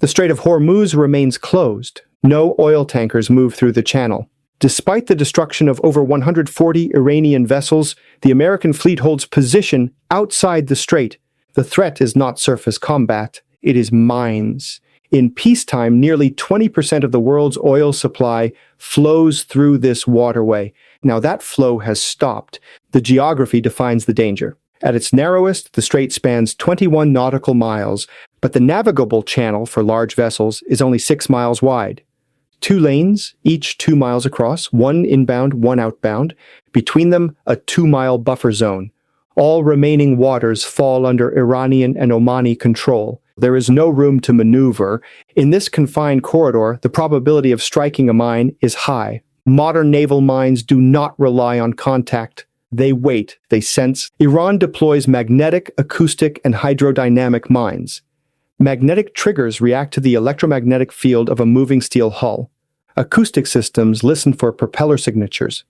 The Strait of Hormuz remains closed. No oil tankers move through the channel. Despite the destruction of over 140 Iranian vessels, the American fleet holds position outside the strait. The threat is not surface combat, it is mines. In peacetime, nearly 20% of the world's oil supply flows through this waterway. Now that flow has stopped. The geography defines the danger. At its narrowest, the strait spans 21 nautical miles, but the navigable channel for large vessels is only 6 miles wide. 2 lanes, each 2 miles across, one inbound, one outbound. Between them, a 2-mile buffer zone. All remaining waters fall under Iranian and Omani control. There is no room to maneuver. In this confined corridor, the probability of striking a mine is high. Modern naval mines do not rely on contact. They wait, they sense. Iran deploys magnetic, acoustic, and hydrodynamic mines. Magnetic triggers react to the electromagnetic field of a moving steel hull. Acoustic systems listen for propeller signatures.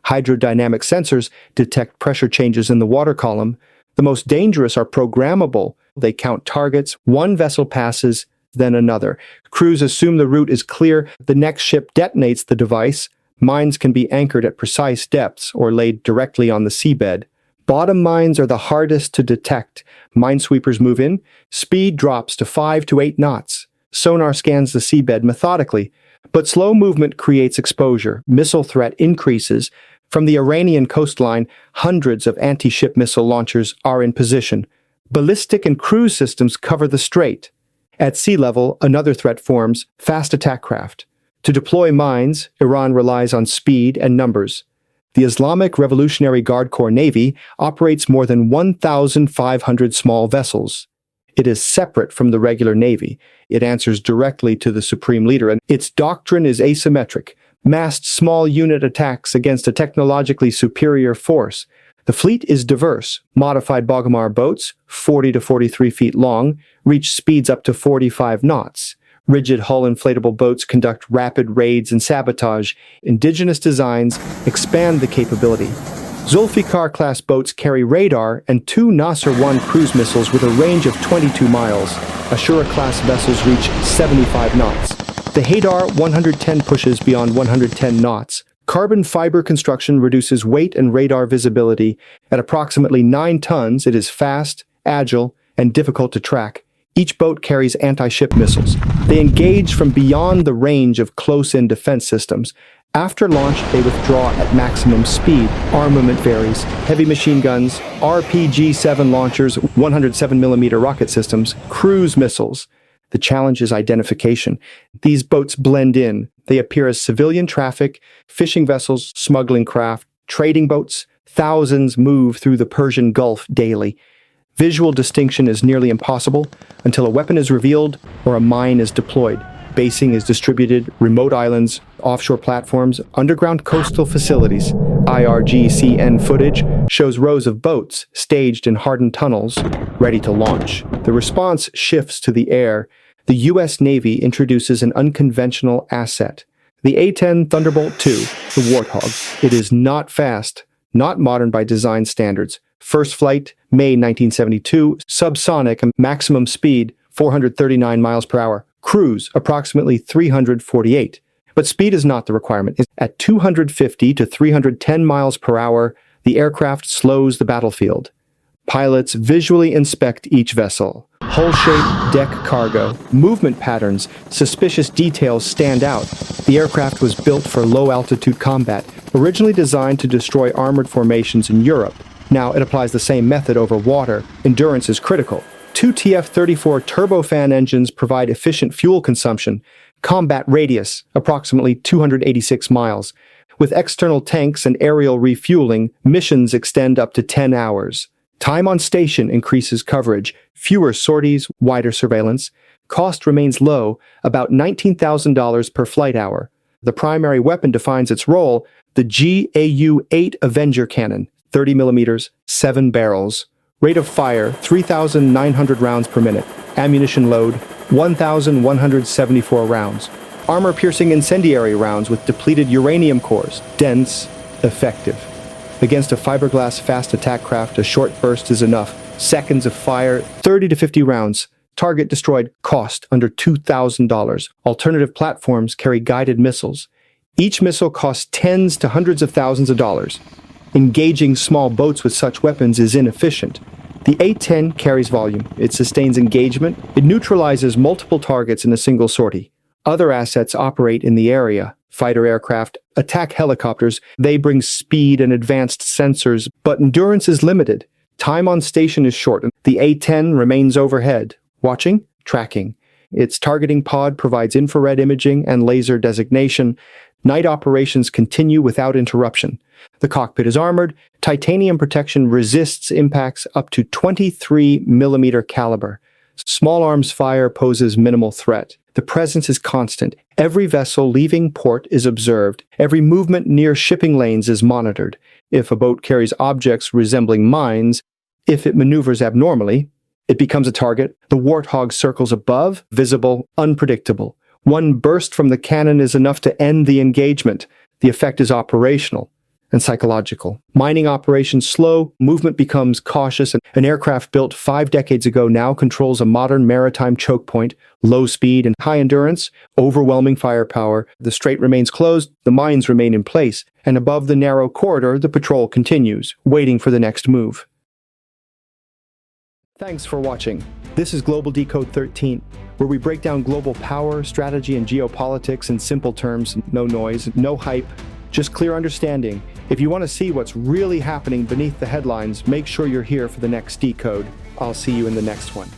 Hydrodynamic sensors detect pressure changes in the water column. The most dangerous are programmable. They count targets. One vessel passes, then another. Crews assume the route is clear. The next ship detonates the device. Mines can be anchored at precise depths or laid directly on the seabed. Bottom mines are the hardest to detect. Minesweepers move in. Speed drops to 5 to 8 knots. Sonar scans the seabed methodically. But slow movement creates exposure. Missile threat increases. From the Iranian coastline, hundreds of anti-ship missile launchers are in position. Ballistic and cruise systems cover the strait. At sea level, another threat forms: fast attack craft. To deploy mines, Iran relies on speed and numbers. The Islamic Revolutionary Guard Corps Navy operates more than 1,500 small vessels. It is separate from the regular Navy. It answers directly to the supreme leader, and its doctrine is asymmetric: massed small unit attacks against a technologically superior force. The fleet is diverse. Modified Bogomar boats, 40 to 43 feet long, reach speeds up to 45 knots. Rigid hull inflatable boats conduct rapid raids and sabotage. Indigenous designs expand the capability. Zulfikar-class boats carry radar and 2 Nasser-1 cruise missiles with a range of 22 miles. Ashura-class vessels reach 75 knots. The Haydar 110 pushes beyond 110 knots. Carbon fiber construction reduces weight and radar visibility. At approximately 9 tons, it is fast, agile, and difficult to track. Each boat carries anti-ship missiles. They engage from beyond the range of close-in defense systems. After launch, they withdraw at maximum speed. Armament varies. Heavy machine guns, RPG-7 launchers, 107mm rocket systems, cruise missiles. The challenge is identification. These boats blend in. They appear as civilian traffic, fishing vessels, smuggling craft, trading boats. Thousands move through the Persian Gulf daily. Visual distinction is nearly impossible until a weapon is revealed or a mine is deployed. Basing is distributed: remote islands, offshore platforms, underground coastal facilities. IRGC footage shows rows of boats staged in hardened tunnels, ready to launch. The response shifts to the air. The U.S. Navy introduces an unconventional asset: the A-10 Thunderbolt II, the Warthog. It is not fast, not modern by design standards. First flight, May 1972, subsonic, maximum speed, 439 miles per hour. Cruise, approximately 348. But speed is not the requirement. At 250 to 310 miles per hour, the aircraft slows the battlefield. Pilots visually inspect each vessel. Hull shape, deck cargo, movement patterns, suspicious details stand out. The aircraft was built for low-altitude combat, originally designed to destroy armored formations in Europe. Now it applies the same method over water. Endurance is critical. 2 TF-34 turbofan engines provide efficient fuel consumption. Combat radius, approximately 286 miles. With external tanks and aerial refueling, missions extend up to 10 hours. Time on station increases coverage. Fewer sorties, wider surveillance. Cost remains low, about $19,000 per flight hour. The primary weapon defines its role: the GAU-8 Avenger cannon, 30 millimeters, 7 barrels. Rate of fire, 3,900 rounds per minute. Ammunition load, 1,174 rounds. Armor-piercing incendiary rounds with depleted uranium cores. Dense, effective. Against a fiberglass fast attack craft, a short burst is enough. Seconds of fire, 30 to 50 rounds. Target destroyed. Cost under $2,000. Alternative platforms carry guided missiles. Each missile costs tens to hundreds of thousands of dollars. Engaging small boats with such weapons is inefficient. The A-10 carries volume. It sustains engagement. It neutralizes multiple targets in a single sortie. Other assets operate in the area. Fighter aircraft, attack helicopters. They bring speed and advanced sensors, but endurance is limited. Time on station is short. The A-10 remains overhead, watching, tracking. Its targeting pod provides infrared imaging and laser designation. Night operations continue without interruption. The cockpit is armored. Titanium protection resists impacts up to 23mm caliber. Small arms fire poses minimal threat. The presence is constant. Every vessel leaving port is observed. Every movement near shipping lanes is monitored. If a boat carries objects resembling mines, if it maneuvers abnormally, it becomes a target. The Warthog circles above, visible, unpredictable. One burst from the cannon is enough to end the engagement. The effect is operational and psychological. Mining operations slow, movement becomes cautious, and an aircraft built 5 decades ago now controls a modern maritime choke point, low speed and high endurance, overwhelming firepower. The strait remains closed, the mines remain in place, and above the narrow corridor, the patrol continues, waiting for the next move. Thanks for watching. This is Global Decode 13, where we break down global power, strategy, and geopolitics in simple terms. No noise, no hype, just clear understanding. If you want to see what's really happening beneath the headlines, make sure you're here for the next Decode. I'll see you in the next one.